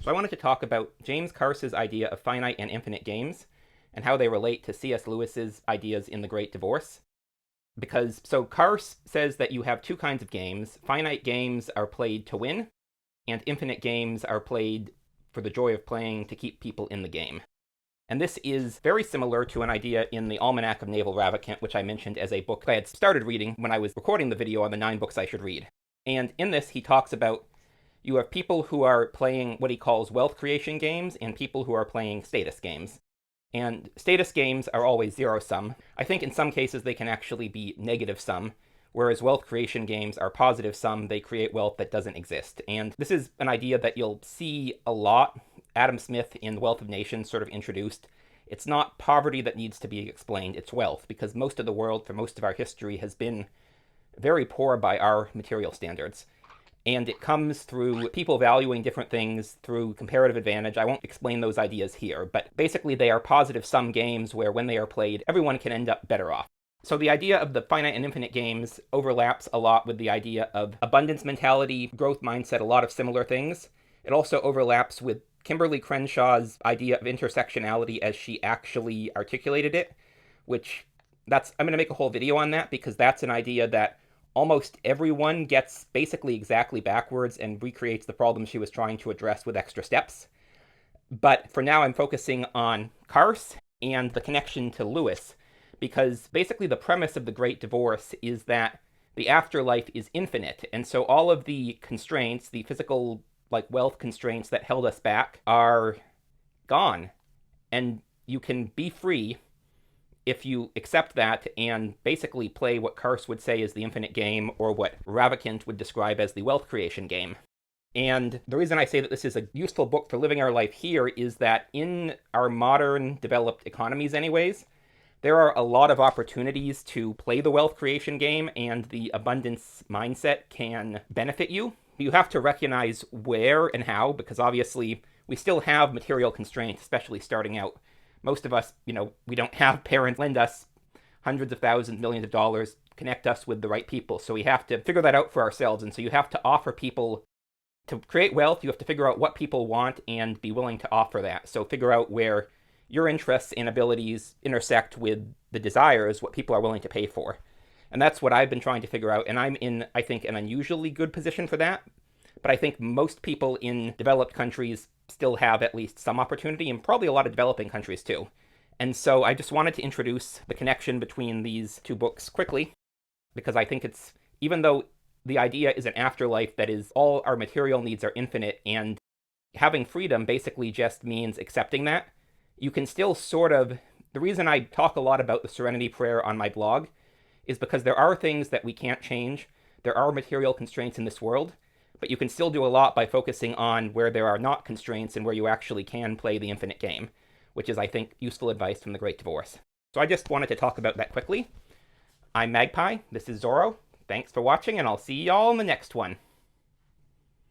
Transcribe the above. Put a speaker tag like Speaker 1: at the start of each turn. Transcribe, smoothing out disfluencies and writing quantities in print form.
Speaker 1: So I wanted to talk about James Carse's idea of finite and infinite games and how they relate to C.S. Lewis's ideas in The Great Divorce. So Carse says that you have two kinds of games. Finite games are played to win, and infinite games are played for the joy of playing to keep people in the game. And this is very similar to an idea in the Almanack of Naval Ravikant, which I mentioned as a book I had started reading when I was recording the video on the 9 books I should read. And in this, he talks about you have people who are playing what he calls wealth creation games and people who are playing status games. And status games are always zero-sum. I think in some cases they can actually be negative-sum, whereas wealth creation games are positive-sum. They create wealth that doesn't exist. And this is an idea that you'll see a lot. Adam Smith in Wealth of Nations sort of introduced. It's not poverty that needs to be explained, it's wealth, because most of the world for most of our history has been very poor by our material standards. And it comes through people valuing different things through comparative advantage. I won't explain those ideas here, but basically they are positive-sum games where when they are played, everyone can end up better off. So the idea of the finite and infinite games overlaps a lot with the idea of abundance mentality, growth mindset, a lot of similar things. It also overlaps with Kimberly Crenshaw's idea of intersectionality as she actually articulated it, I'm going to make a whole video on that because that's an idea that almost everyone gets basically exactly backwards and recreates the problem she was trying to address with extra steps. But for now, I'm focusing on Carse and the connection to Lewis, because basically the premise of The Great Divorce is that the afterlife is infinite, and so all of the constraints, the physical, wealth constraints that held us back are gone, and you can be free if you accept that and basically play what Carse would say is the infinite game, or what Ravikant would describe as the wealth creation game. And the reason I say that this is a useful book for living our life here is that in our modern developed economies anyways, there are a lot of opportunities to play the wealth creation game, and the abundance mindset can benefit you. You have to recognize where and how, because obviously we still have material constraints, especially starting out. Most of us, we don't have parents lend us hundreds of thousands, millions of dollars, connect us with the right people. So we have to figure that out for ourselves. And so you have to offer people, to create wealth, you have to figure out what people want and be willing to offer that. So figure out where your interests and abilities intersect with the desires, what people are willing to pay for. And that's what I've been trying to figure out. And I'm in, I think, an unusually good position for that. But I think most people in developed countries still have at least some opportunity, and probably a lot of developing countries too. And so I just wanted to introduce the connection between these two books quickly, because I think it's, even though the idea is an afterlife that is all our material needs are infinite, and having freedom basically just means accepting that, you can still the reason I talk a lot about the Serenity Prayer on my blog is because there are things that we can't change. There are material constraints in this world, but you can still do a lot by focusing on where there are not constraints and where you actually can play the infinite game, which is, I think, useful advice from The Great Divorce. So I just wanted to talk about that quickly. I'm Magpie, this is Zorro. Thanks for watching, and I'll see y'all in the next one.